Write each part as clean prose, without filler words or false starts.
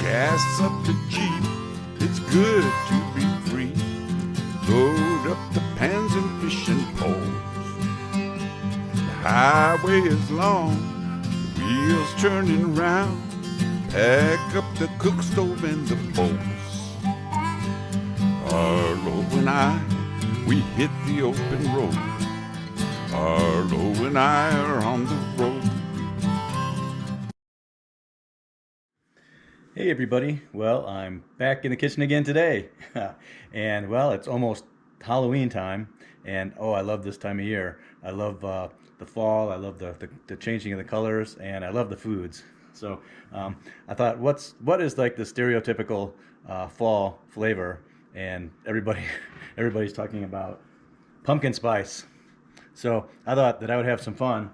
gas up the Jeep, it's good to be free. Load up the pans and fishing poles. The highway is long, the wheels turning round. Pack up the cook stove and the bowls. Arlo and I, we hit the open road. Arlo and I are on the road. Hey everybody, well, I'm back in the kitchen again today. And well, it's almost Halloween time, and oh, I love this time of year. I love the fall, I love the changing of the colors, and I love the foods. So I thought, what is like the stereotypical fall flavor? And everybody's talking about pumpkin spice. So I thought that I would have some fun,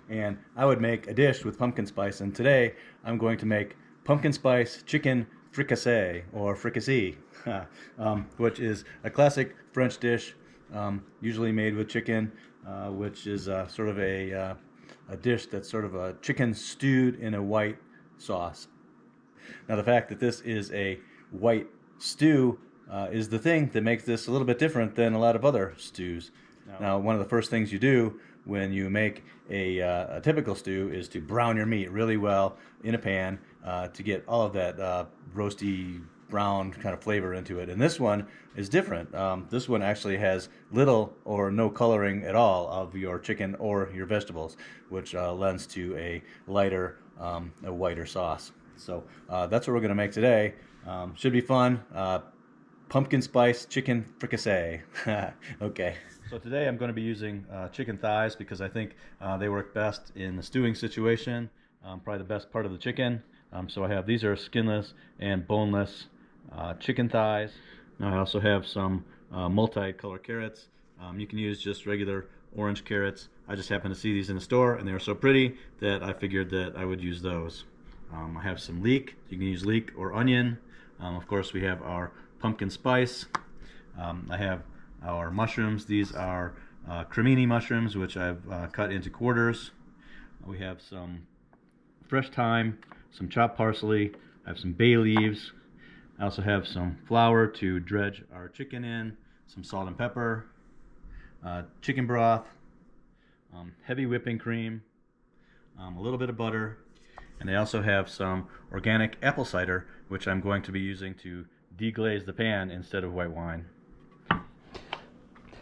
and I would make a dish with pumpkin spice. And today I'm going to make pumpkin spice chicken fricassee, or fricassee, which is a classic French dish, usually made with chicken, which is sort of a dish that's sort of a chicken stewed in a white sauce. Now, the fact that this is a white stew is the thing that makes this a little bit different than a lot of other stews. Now, one of the first things you do when you make a typical stew is to brown your meat really well in a pan to get all of that roasty brown kind of flavor into it. And this one is different. This one actually has little or no coloring at all of your chicken or your vegetables, which lends to a lighter, a whiter sauce. So that's what we're going to make today. Should be fun. Pumpkin spice chicken fricassee. Okay. So today I'm going to be using chicken thighs because I think they work best in the stewing situation. Probably the best part of the chicken. So I have, these are skinless and boneless chicken thighs. Now I also have some multi-color carrots. You can use just regular orange carrots. I just happened to see these in the store and they were so pretty that I figured that I would use those. I have some leek. You can use leek or onion. Of course, we have our pumpkin spice. I have our mushrooms. These are cremini mushrooms, which I've cut into quarters. We have some fresh thyme, some chopped parsley. I have some bay leaves. I also have some flour to dredge our chicken in, some salt and pepper, chicken broth, heavy whipping cream, a little bit of butter, and I also have some organic apple cider, which I'm going to be using to deglaze the pan instead of white wine.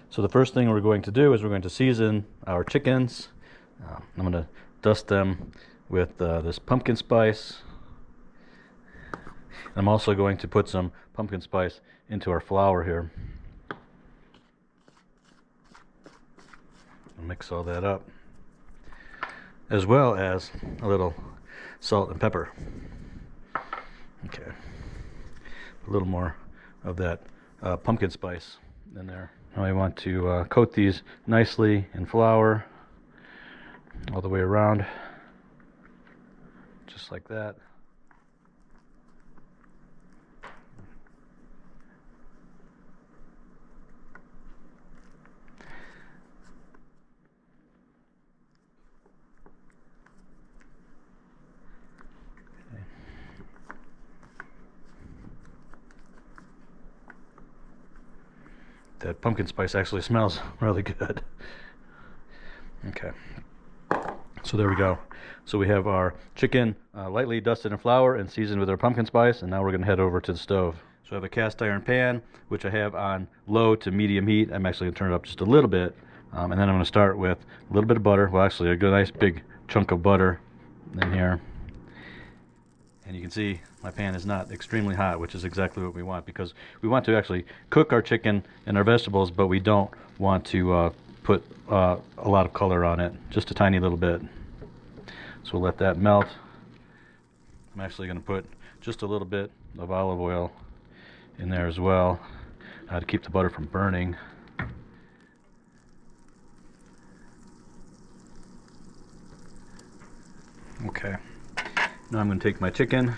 So the first thing we're going to do is we're going to season our chickens. I'm going to dust them with this pumpkin spice. I'm also going to put some pumpkin spice into our flour here. I'll mix all that up, as well as a little salt and pepper. Okay, a little more of that pumpkin spice in there. Now I want to coat these nicely in flour all the way around, just like that. That pumpkin spice actually smells really good. Okay, so there we go. So we have our chicken lightly dusted in flour and seasoned with our pumpkin spice, and now we're going to head over to the stove. So I have a cast iron pan, which I have on low to medium heat. I'm actually going to turn it up just a little bit, and then I'm going to start with a little bit of butter. Well, actually, a good nice big chunk of butter in here. And you can see my pan is not extremely hot, which is exactly what we want, because we want to actually cook our chicken and our vegetables, but we don't want to put a lot of color on it, just a tiny little bit. So we'll let that melt. I'm actually going to put just a little bit of olive oil in there as well to keep the butter from burning. Okay. Now I'm going to take my chicken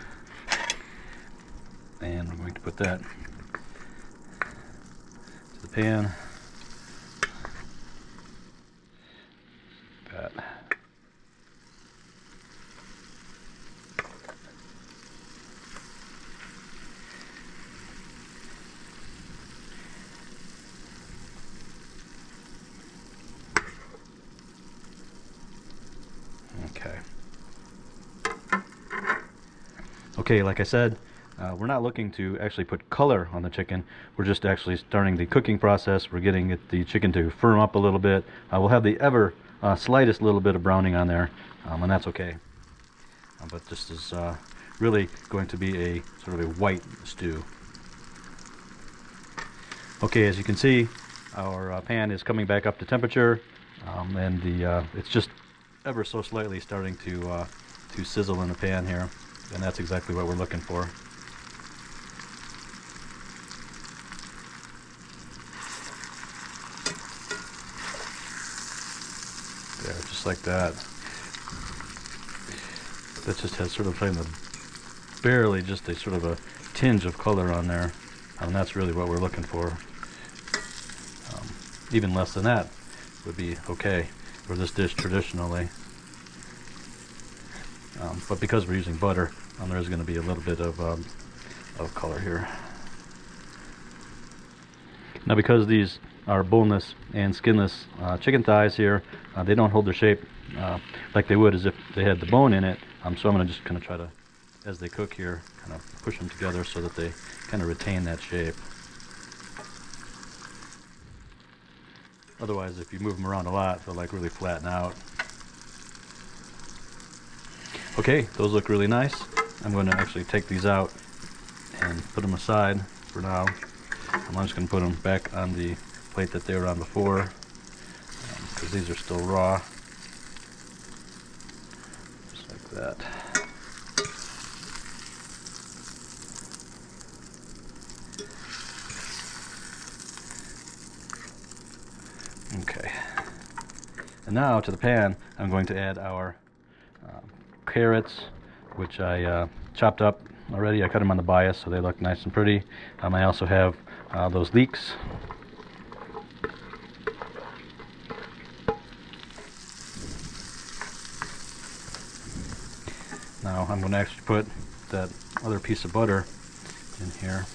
and I'm going to put that to the pan. That. Okay, like I said, we're not looking to actually put color on the chicken. We're just actually starting the cooking process. We're getting the chicken to firm up a little bit. We'll have the ever slightest little bit of browning on there, and that's okay. But this is really going to be a sort of a white stew. Okay, as you can see, our pan is coming back up to temperature, and it's just ever so slightly starting to sizzle in the pan here, and that's exactly what we're looking for. There, just like that. That just has sort of kind of barely just a sort of a tinge of color on there, and that's really what we're looking for. Even less than that would be okay for this dish traditionally. But because we're using butter, there is going to be a little bit of color here. Now, because these are boneless and skinless chicken thighs here, they don't hold their shape like they would as if they had the bone in it. So I'm going to just kind of try to, as they cook here, kind of push them together so that they kind of retain that shape. Otherwise, if you move them around a lot, they'll like really flatten out. Okay, those look really nice. I'm going to actually take these out and put them aside for now. I'm just going to put them back on the plate that they were on before, because these are still raw. Just like that. Okay. And now to the pan, I'm going to add our carrots, which I chopped up already. I cut them on the bias so they look nice and pretty. I also have those leeks. Now I'm going to actually put that other piece of butter in here.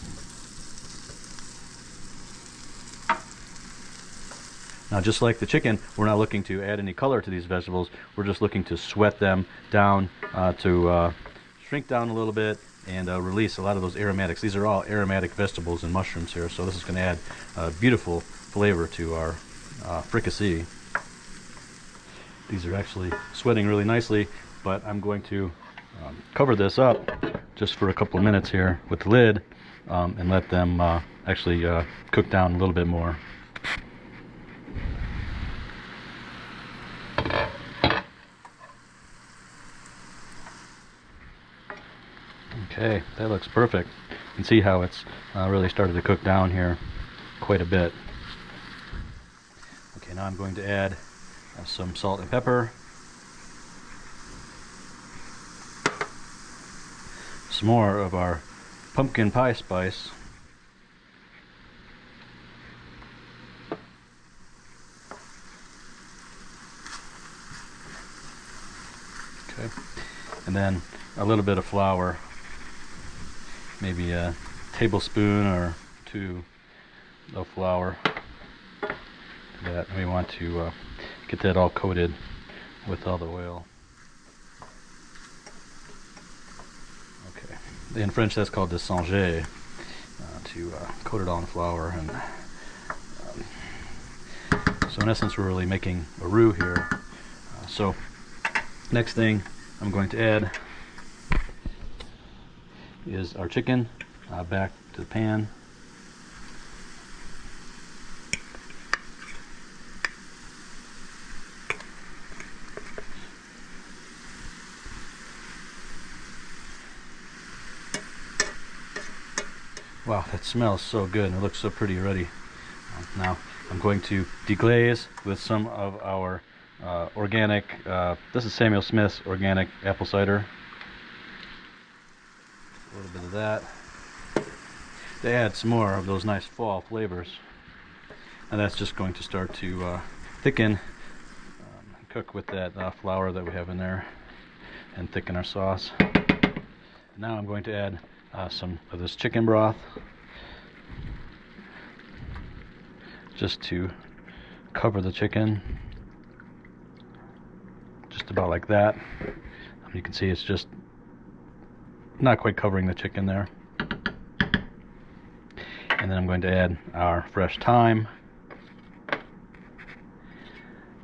Now, just like the chicken, we're not looking to add any color to these vegetables. We're just looking to sweat them down to shrink down a little bit and release a lot of those aromatics. These are all aromatic vegetables and mushrooms here, so this is going to add a beautiful flavor to our fricassee. These are actually sweating really nicely, but I'm going to cover this up just for a couple of minutes here with the lid and let them actually cook down a little bit more. Okay, that looks perfect. You can see how it's really started to cook down here quite a bit. Okay, now I'm going to add some salt and pepper, some more of our pumpkin pie spice, okay, and then a little bit of flour. Maybe a tablespoon or two of flour. That we want to get that all coated with all the oil. Okay, in French that's called dessanger, to coat it all in flour. And so in essence we're really making a roux here. So next thing I'm going to add is our chicken back to the pan. Wow, that smells so good and it looks so pretty already. Now I'm going to deglaze with some of our organic, this is Samuel Smith's organic apple cider. A little bit of that to add some more of those nice fall flavors, and that's just going to start to thicken, cook with that flour that we have in there, and thicken our sauce. Now I'm going to add some of this chicken broth, just to cover the chicken, just about like that. You can see it's just not quite covering the chicken there. And then I'm going to add our fresh thyme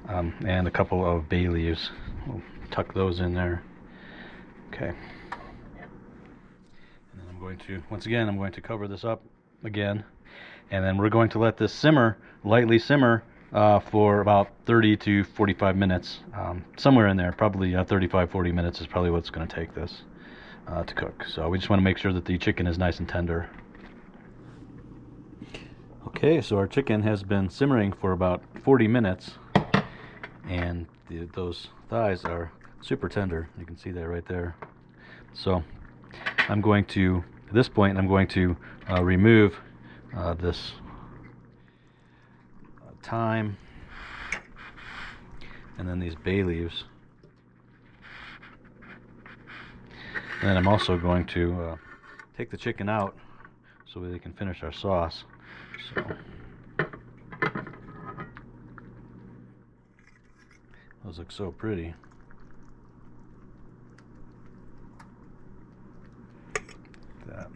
and a couple of bay leaves. We'll tuck those in there. Okay. And then I'm going to, once again, I'm going to cover this up again. And then we're going to let this simmer, lightly simmer, for about 30 to 45 minutes. Somewhere in there, probably 35-40 minutes is probably what it's going to take this to cook. So we just want to make sure that the chicken is nice and tender. Okay, so our chicken has been simmering for about 40 minutes, and those thighs are super tender. You can see that right there. So I'm going to, at this point, I'm going to remove this thyme and then these bay leaves. And then I'm also going to take the chicken out so we can finish our sauce. So those look so pretty. That.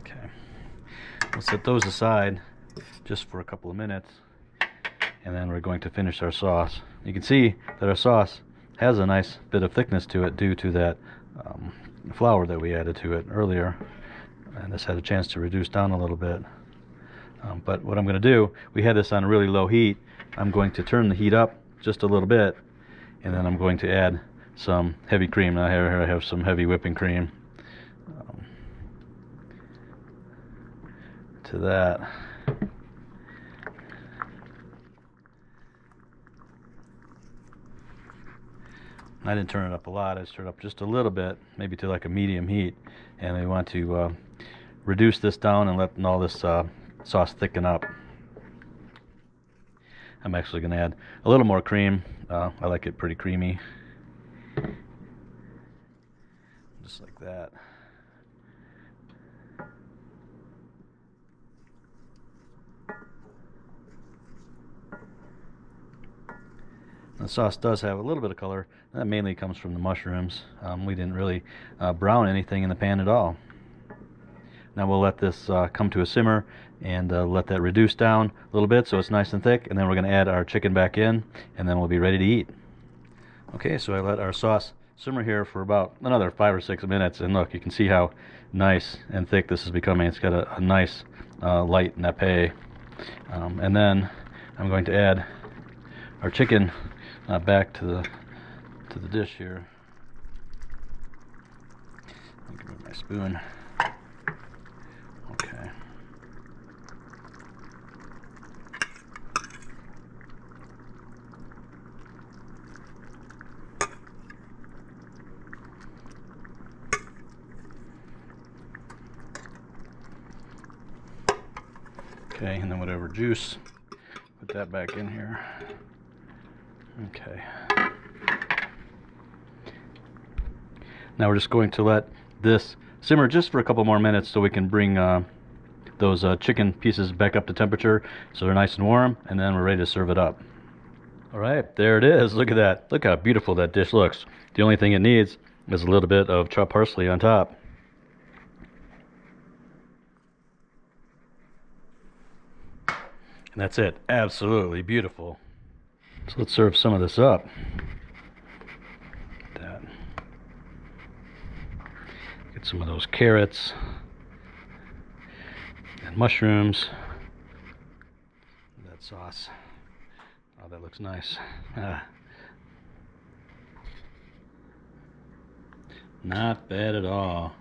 Okay. We'll set those aside just for a couple of minutes, and then we're going to finish our sauce. You can see that our sauce has a nice bit of thickness to it due to that flour that we added to it earlier, and this had a chance to reduce down a little bit. But what I'm going to do, we had this on a really low heat. I'm going to turn the heat up just a little bit, and then I'm going to add some heavy cream. Now here I have some heavy whipping cream to that. I didn't turn it up a lot. I just turned it up just a little bit, maybe to like a medium heat. And we want to reduce this down and let all this sauce thicken up. I'm actually going to add a little more cream. I like it pretty creamy. Just like that. The sauce does have a little bit of color. That mainly comes from the mushrooms. We didn't really brown anything in the pan at all. Now we'll let this come to a simmer and let that reduce down a little bit so it's nice and thick, and then we're going to add our chicken back in, and then we'll be ready to eat. Okay, so I let our sauce simmer here for about another 5 or 6 minutes, and look, you can see how nice and thick this is becoming. It's got a nice light nappe. And then I'm going to add our chicken back to the dish here. I'll give me my spoon. Okay. Okay, and then whatever juice, put that back in here. Okay. Now we're just going to let this simmer just for a couple more minutes so we can bring those chicken pieces back up to temperature so they're nice and warm, and then we're ready to serve it up. Alright, there it is. Look at that. Look how beautiful that dish looks. The only thing it needs is a little bit of chopped parsley on top. And that's it. Absolutely beautiful. So let's serve some of this up. That. Get some of those carrots and mushrooms. That sauce. Oh, that looks nice. Not bad at all.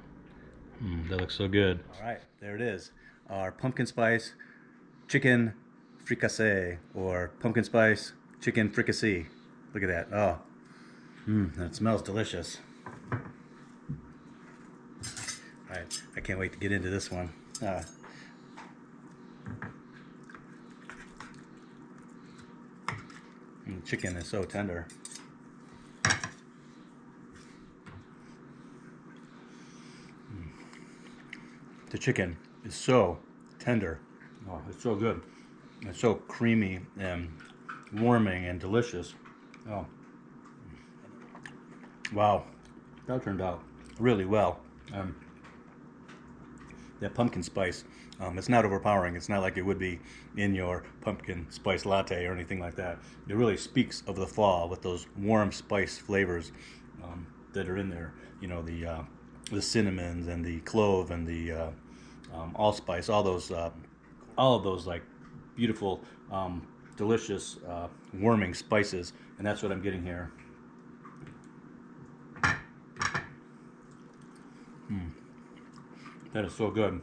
That looks so good. All right, there it is. Our pumpkin spice chicken fricassee, or pumpkin spice chicken fricassee. Look at that. Oh, that smells delicious. All right, I can't wait to get into this one. The chicken is so tender. The chicken is so tender. Oh, it's so good. It's so creamy and warming and delicious. Oh, wow, that turned out really well. That pumpkin spice, it's not overpowering. It's not like it would be in your pumpkin spice latte or anything like that. It really speaks of the fall with those warm spice flavors that are in there. You know, the cinnamons and the clove and the allspice, all of those like beautiful, delicious, warming spices, and that's what I'm getting here. That is so good.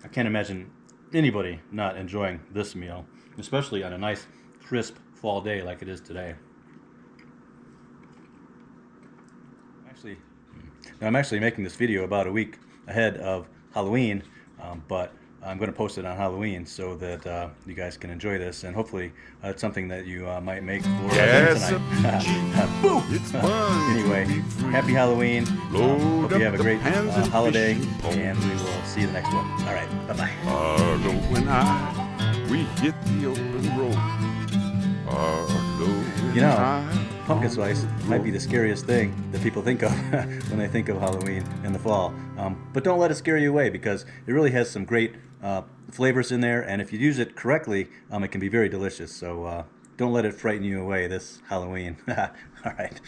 I can't imagine anybody not enjoying this meal, especially on a nice, crisp fall day like it is today. I'm actually making this video about a week ahead of Halloween, but I'm going to post it on Halloween so that you guys can enjoy this, and hopefully it's something that you might make for dinner tonight. It's fun. Anyway, happy Halloween. Hope you have a great holiday, and we will see you the next one. All right, bye-bye. Arlo and we hit the open road. Arlo You know, pumpkin spice might be the scariest thing that people think of when they think of Halloween in the fall. But don't let it scare you away, because it really has some great flavors in there, and if you use it correctly, it can be very delicious. So don't let it frighten you away this Halloween. All right.